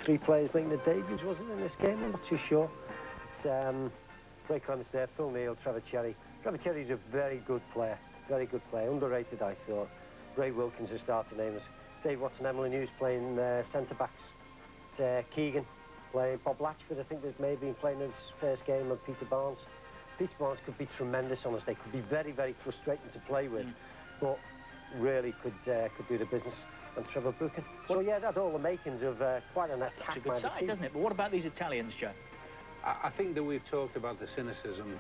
3 players making their debuts, wasn't it, in this game? I'm not too sure. But, great comments there. Phil Neal, Trevor Cherry. Trevor Cherry's a very good player. Very good player. Underrated, I thought. Ray Wilkins, who started names. Dave Watson, Emily News playing centre-backs. Keegan playing. Bob Latchford, I think, has maybe been playing his first game, of Peter Barnes. Peter Barnes could be tremendous on us. They could be very, very frustrating to play with, but really could do the business. And Trevor Buchan. So yeah, that's all the makings of quite an attack. It's a good side, doesn't it? But what about these Italians, Joe? I think that we've talked about the cynicism,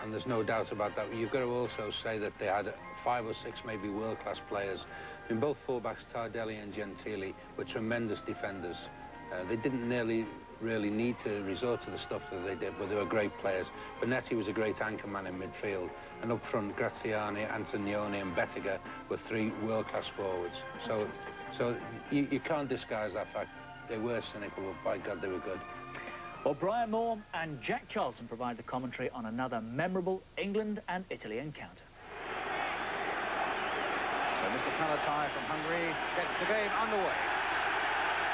and there's no doubt about that. You've got to also say that they had 5 or 6 maybe world-class players. I mean, both fullbacks, Tardelli and Gentili, were tremendous defenders. They didn't really need to resort to the stuff that they did, but they were great players. Bonetti was a great anchorman in midfield, and up front, Graziani, Antonioni and Bettiger were 3 world-class forwards. So you can't disguise that fact. They were cynical, but by God, they were good. Well, Brian Moore and Jack Charlton provide the commentary on another memorable England and Italy encounter. So Mr. Palatai from Hungary gets the game underway.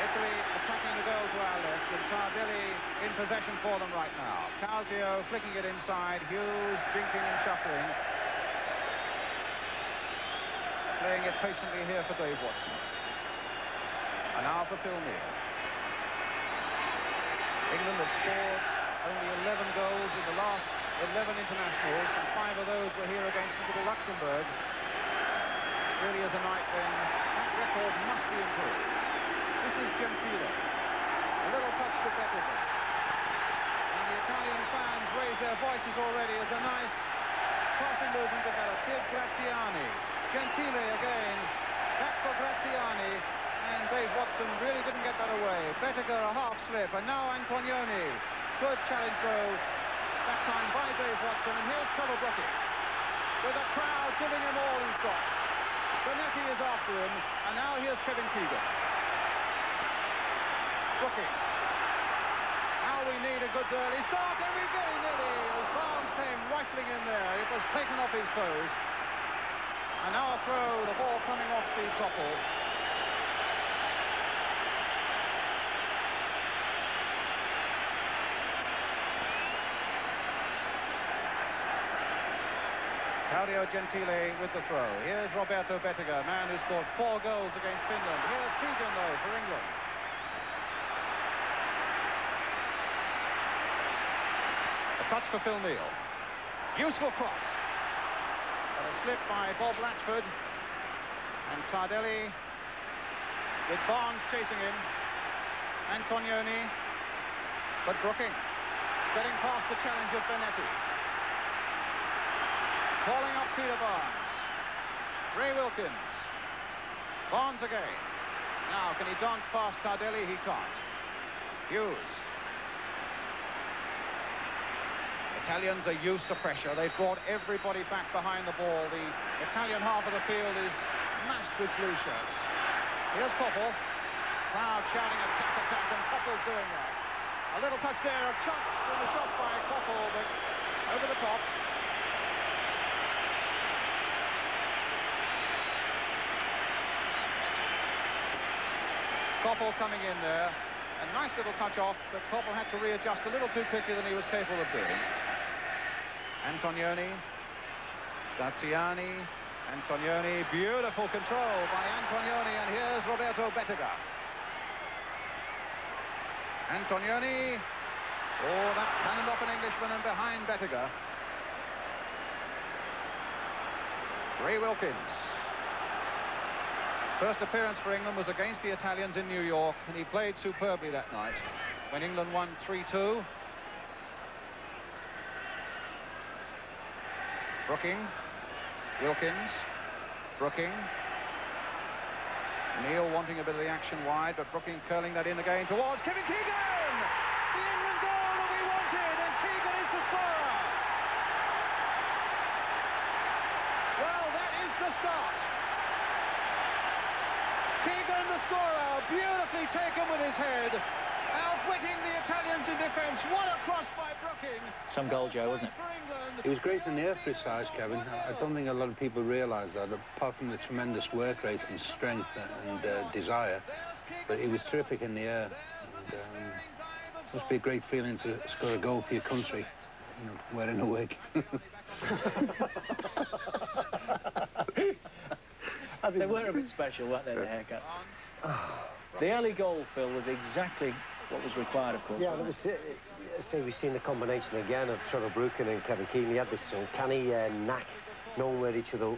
Italy attacking the goal to our left, with Tardelli in possession for them right now. Calcio flicking it inside, Hughes drinking and shuffling. Playing it patiently here for Dave Watson. And now for Phil Neal. England have scored only 11 goals in the last 11 internationals, and 5 of those were here against little Luxembourg. Really is a night when that record must be improved. This is Gentile. A little touch to Bettiger. And the Italian fans raise their voices already as a nice passing movement develops. Here's Graziani. Gentile again. Back for Graziani. And Dave Watson really didn't get that away. Bettiger a half slip, and now Antonioni. Good challenge though, that time by Dave Watson. And here's Trevor Brooking, with a crowd giving him all he's got. Bonetti is after him, and now here's Kevin Keegan. Brooking. Now we need a good early start, and we very nearly, as Barnes came rifling in there, it was taken off his toes. And now a throw, the ball coming off Steve Coppell. Claudio Gentile with the throw. Here's Roberto Bettiger, man who scored 4 goals against Finland. Here's Keegan, though, for England. A touch for Phil Neal. Useful cross. And a slip by Bob Latchford. And Tardelli with Barnes chasing him. Antonioni. But Brooking getting past the challenge of Bonetti. Calling up Peter Barnes. Ray Wilkins. Barnes again. Now, can he dance past Tardelli? He can't. Hughes. Italians are used to pressure. They've brought everybody back behind the ball. The Italian half of the field is mashed with blue shirts. Here's Coppell. Crowd shouting attack, attack, and Coppell's doing that. A little touch there, a chance and a shot by Coppell, but over the top. Coppell coming in there. A nice little touch off, but Coppell had to readjust a little too quickly than he was capable of doing. Antonioni. Graziani. Antonioni. Beautiful control by Antonioni, and here's Roberto Bettiger. Antonioni. Oh, that cannoned off an Englishman and behind Bettiger. Ray Wilkins. First appearance for England was against the Italians in New York, and he played superbly that night when England won 3-2. Brooking. Wilkins. Brooking. Neal wanting a bit of the action wide, but Brooking curling that in again towards Kevin Keegan! The England goal that we wanted, and Keegan is the scorer! Well, that is the start. Keegan, the scorer, beautifully taken with his head, outwitting the Italians in defence. What a cross by Brooking. Some goal, Joe, wasn't it? He was great in the air precise, Kevin. I don't think a lot of people realise that, apart from the tremendous work rate and strength and desire. But he was terrific in the air. Must be a great feeling to score a goal for your country, you know, wearing a wig. They were a bit special, weren't they, the haircut? The early goal, Phil, was exactly what was required, of course. Yeah, and it was, say, we've seen the combination again of Trevor Brooken and Kevin Keane. He had this uncanny knack, knowing where each other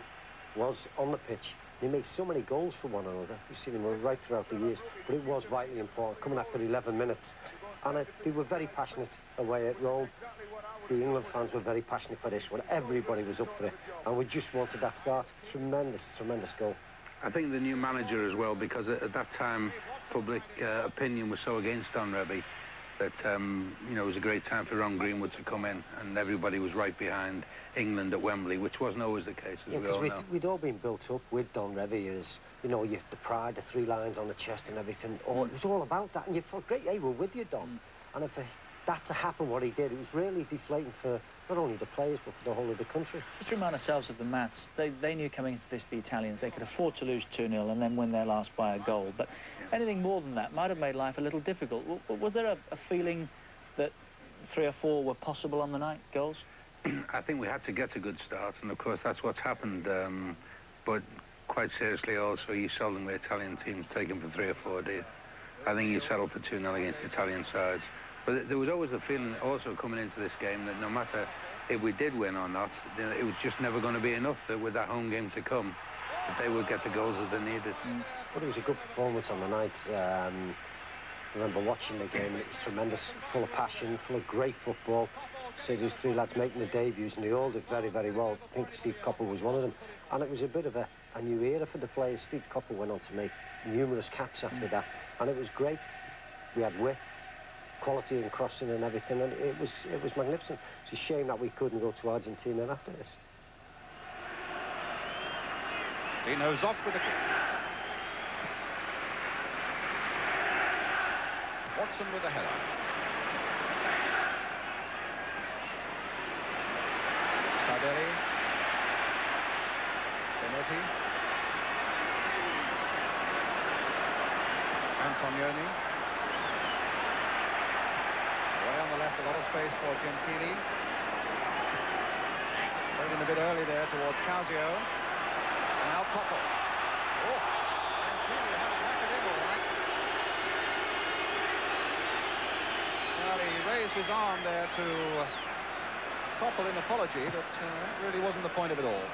was on the pitch. They made so many goals for one another. We've seen them right throughout the years, but it was vitally important, coming after 11 minutes. And they were very passionate away at Rome. The England fans were very passionate for this one. Everybody was up for it, and we just wanted that start. Tremendous, tremendous goal. I think the new manager as well, because at that time, public opinion was so against Don Revie that, you know, it was a great time for Ron Greenwood to come in, and everybody was right behind England at Wembley, which wasn't always the case, as we all know. We'd all been built up with Don Revie as, you know, the pride, the 3 lines on the chest and everything. It was all about that, and you felt great, hey, we're with you, Don. And if that to happen, what he did, it was really deflating for not only the players, but for the whole of the country. Just to remind ourselves of the maths, they knew coming into this, the Italians, they could afford to lose 2-0 and then win their last by a goal. But anything more than that might have made life a little difficult. Was there a feeling that 3 or 4 were possible on the night, goals? I think we had to get a good start, and of course that's what's happened. But quite seriously also, you seldom get Italian teams taken for 3 or 4, do you? I think you settled for 2-0 against Italian sides. But there was always the feeling also coming into this game that no matter if we did win or not, it was just never going to be enough that with that home game to come, that they would get the goals as they needed. But it was a good performance on the night. I remember watching the game, it was tremendous, full of passion, full of great football. So those 3 lads making their debuts, and they all did very, very well. I think Steve Coppell was one of them. And it was a bit of a new era for the players. Steve Coppell went on to make numerous caps after that, and it was great. We had width, quality and crossing and everything, and it was magnificent. It's a shame that we couldn't go to Argentina after this. Dino's off with the kick. Watson with the header. Tardelli. Benetti. Antonioni. Away on the left, a lot of space for Gentili. Played in a bit early there towards Casio. And now Coppell. Oh, Gentili had a whack at him all right. Well, he raised his arm there to Coppell in apology, but really wasn't the point of it all.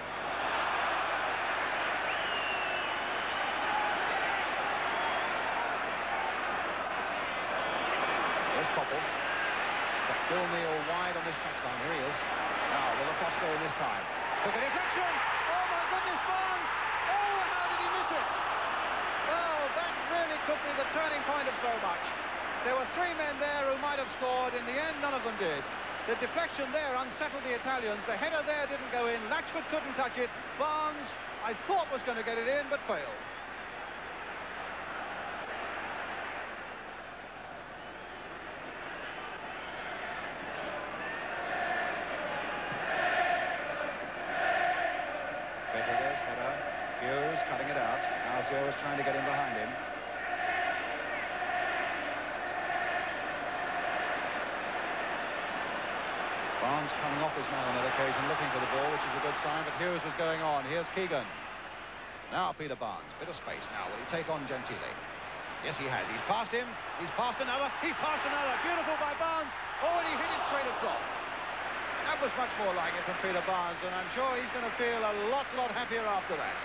There's Coppell. Got Bill Neal wide on this touchline. Here he is. Now, will the cross go in this time? Took a deflection! Oh, my goodness, Barnes! Oh, how did he miss it? Well, that really could be the turning point of so much. There were 3 men there who might have scored. In the end, none of them did. The deflection there unsettled the Italians. The header there didn't go in. Latchford couldn't touch it. Barnes, I thought, was going to get it in, but failed. Pettigrews, header. Hughes cutting it out. Alzio is trying to get in behind him. Barnes coming off his man on that occasion, looking for the ball, which is a good sign, but Hughes was going on. Here's Keegan. Now Peter Barnes. Bit of space now. Will he take on Gentili? Yes, he has. He's passed him. He's passed another. He's passed another. Beautiful by Barnes. Oh, and he hit it straight at top. That was much more like it from Peter Barnes, and I'm sure he's going to feel a lot happier after that.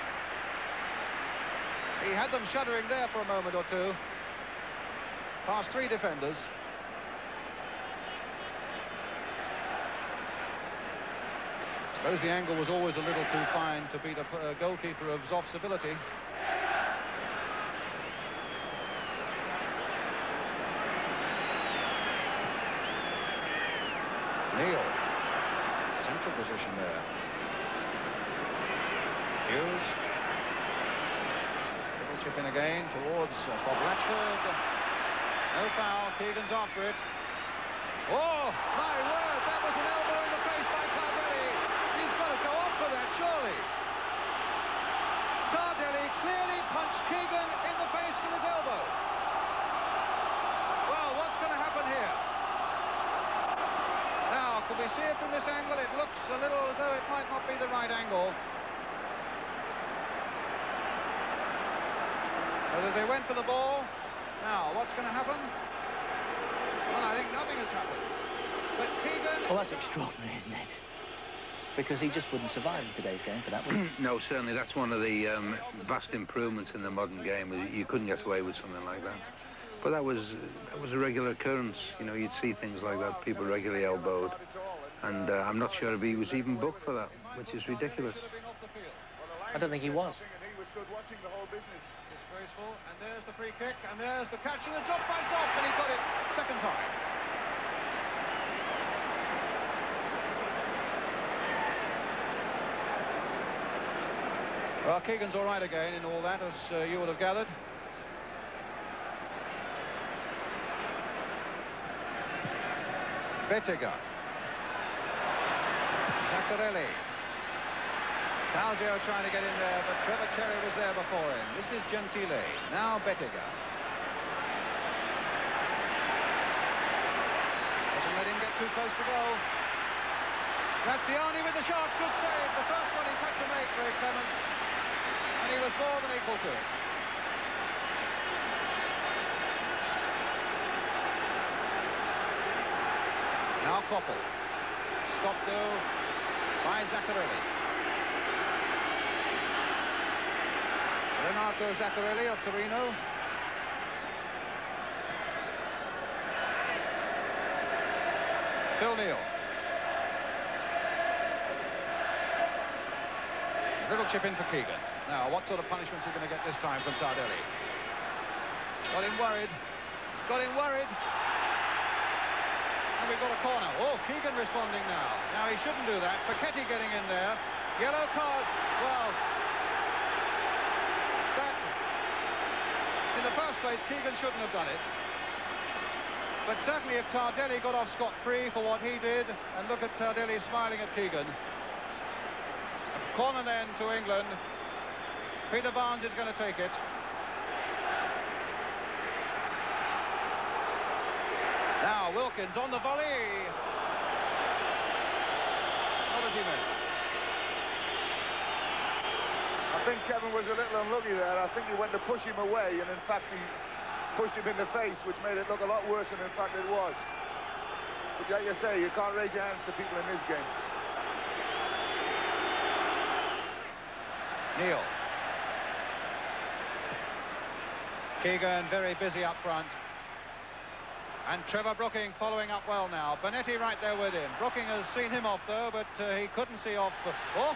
He had them shuddering there for a moment or two. Past 3 defenders. I suppose the angle was always a little too fine to beat a goalkeeper of Zoff's ability. Neal. Central position there. Hughes. Little chip in again towards Bob Latchford. No foul. Keegan's after it. Oh, my word, that was an elbow in the face by Tardelli. He's got to go off for that, surely. Tardelli clearly punched Keegan in the face with his elbow. Well, you see it from this angle, it looks a little as though it might not be the right angle. But as they went for the ball, now what's going to happen? Well, I think nothing has happened. But Keegan... Well, that's extraordinary, isn't it? Because he just wouldn't survive in today's game for that, would he? No, certainly that's one of the vast improvements in the modern game. You couldn't get away with something like that. But that was a regular occurrence. You know, you'd see things like that, people regularly elbowed. And I'm not sure if he was even booked for that, which is ridiculous. I don't think he was. Disgraceful, and there's the free kick, and there's the catch, and the drop by Zoff, and he got it second time. Well, Keegan's all right again in all that, as you will have gathered. Bettiga. Zaccarelli. Calzio trying to get in there, but Trevor Cherry was there before him. This is Gentile. Now Bettiga. Doesn't let him get too close to goal. Graziani with the shot. Good save. The first one he's had to make, Ray Clements. And he was more than equal to it. Now Koppel. Stopped though by Zaccarelli. Renato Zaccarelli of Torino. Phil Neal. Little chip in for Keegan. Now, what sort of punishments are he going to get this time from Tardelli? Got him worried. Got him worried. And we've got a corner. Oh, Keegan responding now. Now, he shouldn't do that. Paquetti getting in there. Yellow card. Well, that... In the first place, Keegan shouldn't have done it. But certainly if Tardelli got off scot-free for what he did, and look at Tardelli smiling at Keegan. Corner then to England. Peter Barnes is going to take it. Now Wilkins on the volley. What does he make? I think Kevin was a little unlucky there. I think he went to push him away, and in fact he pushed him in the face, which made it look a lot worse than in fact it was. But like you say, you can't raise your hands to people in this game. Neal. Keegan very busy up front. And Trevor Brooking following up well now. Bonetti right there with him. Brooking has seen him off though, but he couldn't see off. Oh!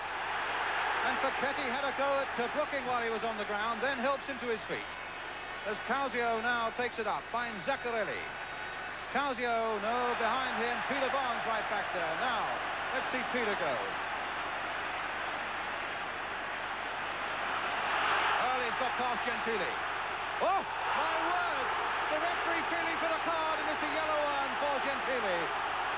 And Paquetti had a go at Brooking while he was on the ground, then helps him to his feet. As Calzio now takes it up, finds Zaccarelli. Calzio, no, behind him. Peter Barnes right back there. Now, let's see Peter go. Got past Gentile. Oh, my word! The referee feeling for the card, and it's a yellow one for Gentile.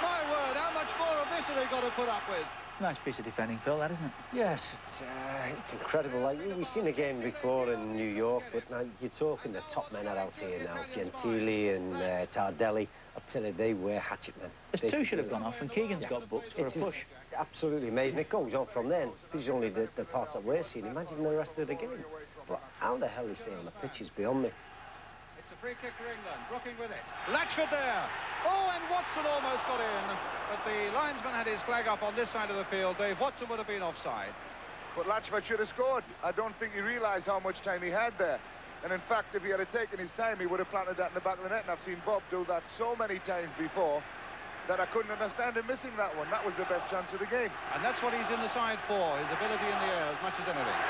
My word, how much more of this have they got to put up with? Nice piece of defending, Phil, that isn't it? Yes, it's incredible. Like, we've seen the game before in New York, but now you're talking the top men are out here now. Gentile and Tardelli. I tell you, they were hatchet men. There's two should have gone off, and Keegan's got booked for a push. Absolutely amazing. It goes on from then. These are only the parts that we're seeing. Imagine the rest of the game. But how the hell is they on the pitch is beyond me. It's a free kick for England. Brooking with it. Latchford there. Oh, and Watson almost got in. But the linesman had his flag up on this side of the field. Dave Watson would have been offside. But Latchford should have scored. I don't think he realised how much time he had there. And in fact, if he had taken his time, he would have planted that in the back of the net. And I've seen Bob do that so many times before that I couldn't understand him missing that one. That was the best chance of the game. And that's what he's in the side for, his ability in the air as much as anything.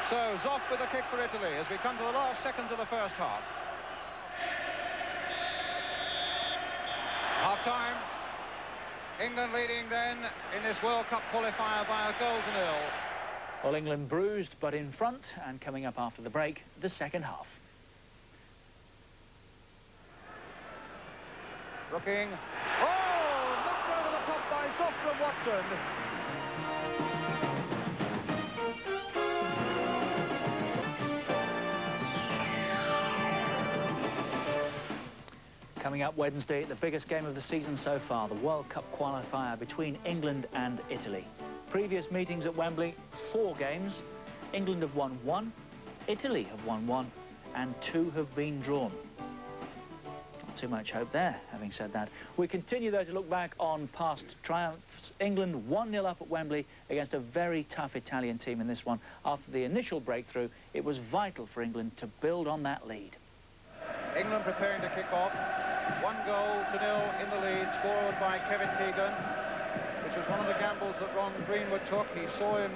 So, Zoff with a kick for Italy as we come to the last seconds of the first half. Half-time. England leading then in this World Cup qualifier by a goal to 0. Well, England bruised, but in front, and coming up after the break, the second half. Looking. Oh! Knocked over the top by Zoff from Watson. Coming up Wednesday, the biggest game of the season so far, the World Cup qualifier between England and Italy. Previous meetings at Wembley, 4 games. England have won 1, Italy have won 1, and 2 have been drawn. Not too much hope there, having said that. We continue, though, to look back on past triumphs. England 1-0 up at Wembley against a very tough Italian team in this one. After the initial breakthrough, it was vital for England to build on that lead. England preparing to kick off. 1-0 in the lead, scored by Kevin Keegan, which was one of the gambles that Ron Greenwood took. He saw him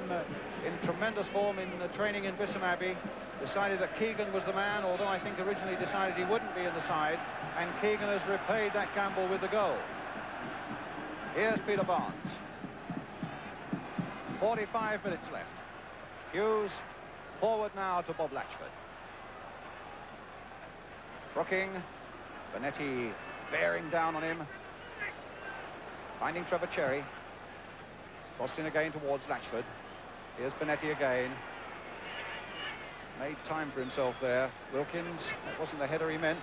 in tremendous form in training in Bisham Abbey, decided that Keegan was the man, although I think originally decided he wouldn't be in the side, and Keegan has repaid that gamble with the goal. Here's Peter Barnes. 45 minutes left. Hughes forward now to Bob Latchford. Brooking, Benetti bearing down on him, finding Trevor Cherry, crossed in again towards Latchford. Here's Benetti again, made time for himself there. Wilkins, that wasn't the header he meant.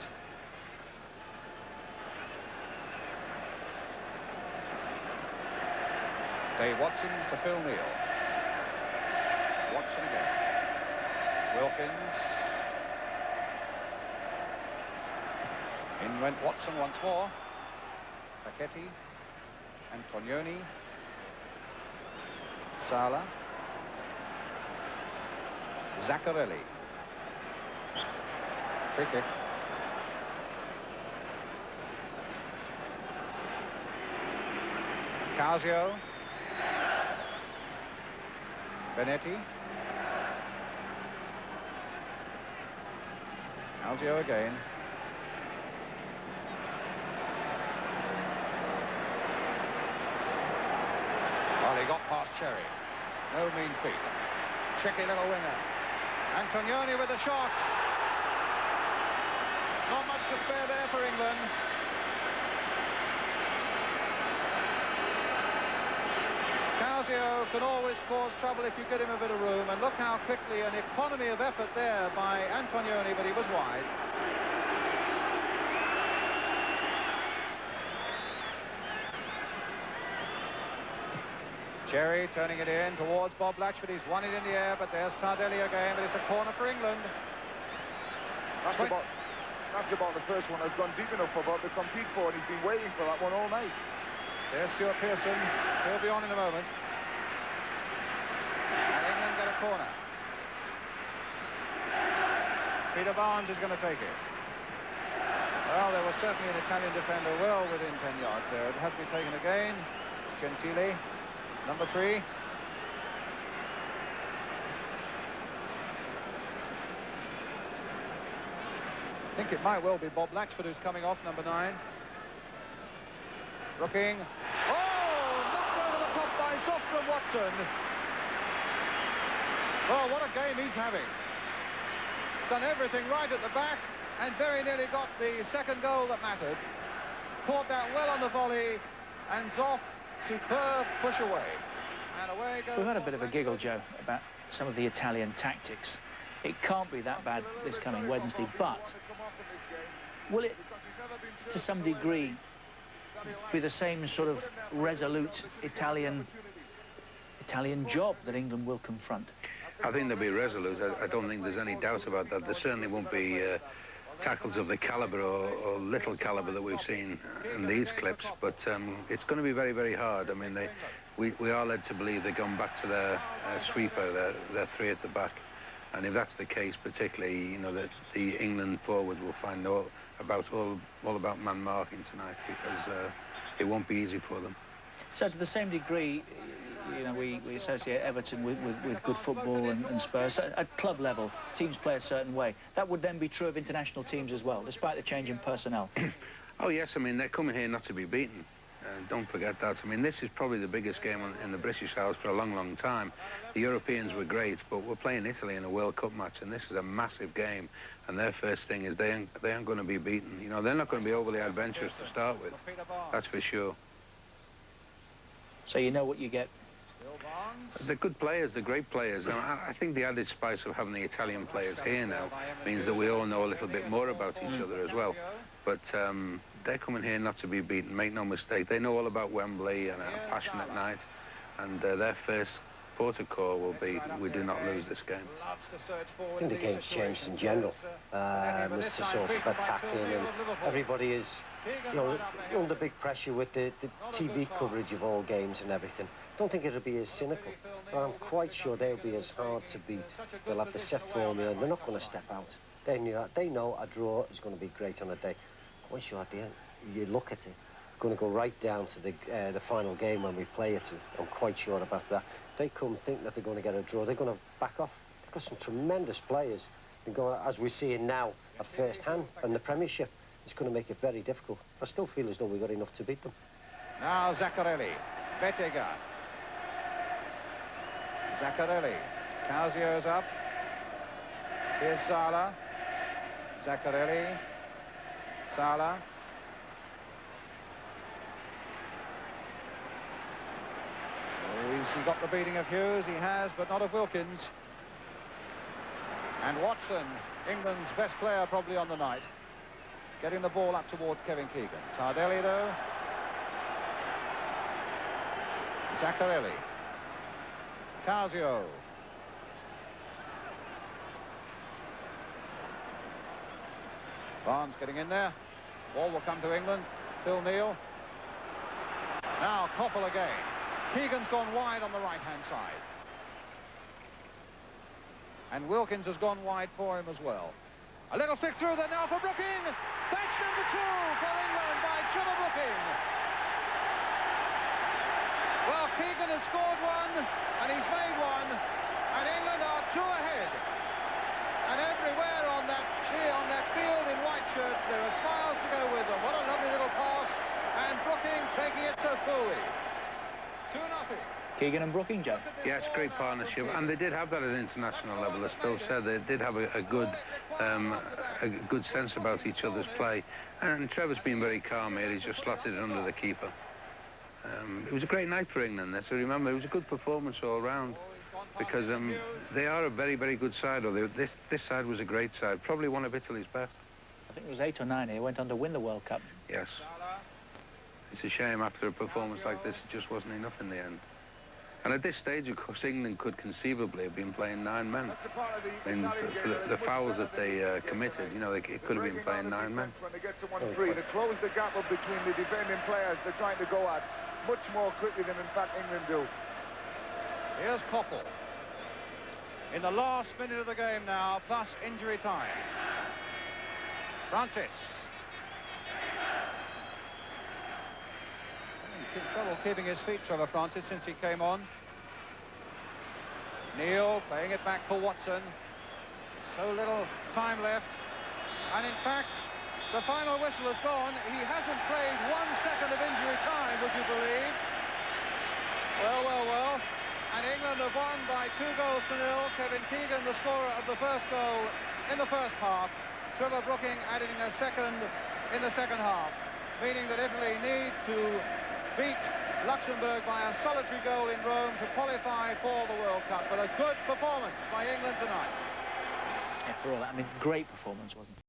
Dave Watson to Phil Neal. Watson again. Wilkins. In went Watson once more. Paquetti, Antonioni, Sala, Zaccarelli. Free kick. Casio, Benetti, Casio again. Well, he got past Cherry. No mean feat. Tricky little winger. Antonioni with the shot. Not much to spare there for England. Casio can always cause trouble if you get him a bit of room, and look how quickly an economy of effort there by Antonioni, but he was wide. Cherry turning it in towards Bob Latchford. He's won it in the air, but there's Tardelli again, but it's a corner for England. That's about the first one that's gone deep enough for Bob to compete for, and he's been waiting for that one all night. There's Stuart Pearson. He'll be on in a moment. And England get a corner. Peter Barnes is going to take it. Well, there was certainly an Italian defender well within 10 yards there. It has to be taken again. It's Gentili. Number 3. I think it might well be Bob Latchford who's coming off, number 9. Brooking. Oh, knocked over the top by Sofra Watson. Oh, what a game he's having. Done everything right at the back and very nearly got the second goal that mattered. Caught that well on the volley, and Zoff, superb push away. And away goes. We've had a bit of a giggle, Joe, about some of the Italian tactics. It can't be that bad this coming Wednesday, but will it, to some degree, be the same sort of resolute Italian job that England will confront? I think they'll be resolute. I don't think there's any doubt about that. There certainly won't be tackles of the calibre or little calibre that we've seen in these clips, but it's going to be very, very hard. I mean, we are led to believe they've gone back to their sweeper, their 3 at the back, and if that's the case, particularly, you know, that the England forward will find all about man marking tonight, because it won't be easy for them. So to the same degree, you know, we associate Everton with good football and Spurs. At club level, teams play a certain way. That would then be true of international teams as well, despite the change in personnel. Oh, yes, I mean, they're coming here not to be beaten. Don't forget that. I mean, this is probably the biggest game in the British Isles for a long, long time. The Europeans were great, but we're playing Italy in a World Cup match, and this is a massive game. And their first thing is they aren't going to be beaten. You know, they're not going to be overly adventurous to start with. That's for sure. So you know what you get. They're good players, they're great players, and I think the added spice of having the Italian players here now means that we all know a little bit more about each other as well. But they're coming here not to be beaten, make no mistake. They know all about Wembley and a passionate night, and their first port of call will be, we do not lose this game. I think the game's changed in general. There's just sort of attacking, and everybody is, you know, under big pressure with the TV coverage of all games and everything. I don't think it'll be as cynical, but I'm quite sure they'll be as hard to beat. They'll have the set formula, and they're not going to step out. They know a draw is going to be great on a day. Quite sure at the end, you look at it, it's going to go right down to the final game when we play it. I'm quite sure about that. They come think that they're going to get a draw, they're going to back off. They've got some tremendous players. As we're seeing now, at first hand, and the Premiership, it's going to make it very difficult. I still feel as though we've got enough to beat them. Now Zaccarelli, Bettega. Zaccarelli, Casio's up. Here's Sala. Zaccarelli, Sala. He got the beating of Hughes, he has, but not of Wilkins. And Watson, England's best player probably on the night, getting the ball up towards Kevin Keegan. Tardelli, though. Zaccarelli. Casio. Barnes getting in there. Ball will come to England. Phil Neal. Now Koppel again. Keegan's gone wide on the right-hand side. And Wilkins has gone wide for him as well. A little flick through there now for Brooking. That's number 2 for England by Trevor Brooking. Well, Keegan has scored one, and he's made one, and England are 2 ahead. And everywhere on that field in white shirts, there are smiles to go with them. What a lovely little pass, and Brooking taking it to Fooey. 2-0. Keegan and Brooking, Joe. Yes, great partnership, and they did have that at international level. As Phil said, they did have a good sense about each other's play, and Trevor's been very calm here. He's just slotted it under the keeper. It was a great night for England. So remember, it was a good performance all round, because they are a very, very good side. Or this side was a great side, probably one of Italy's best. I think it was 8 or 9 here, went on to win the World Cup. Yes. It's a shame after a performance like this, it just wasn't enough in the end. And at this stage, of course, England could conceivably have been playing 9 men. And for the fouls that they committed, you know, it could have been playing 9 men. When they get to 1-3, they close the gap up between the defending players they're trying to go at much more quickly than, in fact, England do. Here's Koppel. In the last minute of the game now, plus injury time. Francis. Having trouble keeping his feet, Trevor Francis, since he came on. Neal playing it back for Watson. So little time left. And in fact, the final whistle has gone. He hasn't played 1 second of injury time, would you believe? Well, well, well. And England have won by 2-0. Kevin Keegan, the scorer of the first goal in the first half. Trevor Brooking adding a second in the second half, meaning that Italy need to beat Luxembourg by a solitary goal in Rome to qualify for the World Cup. But a good performance by England tonight. Yeah, for all that, I mean, great performance, wasn't it?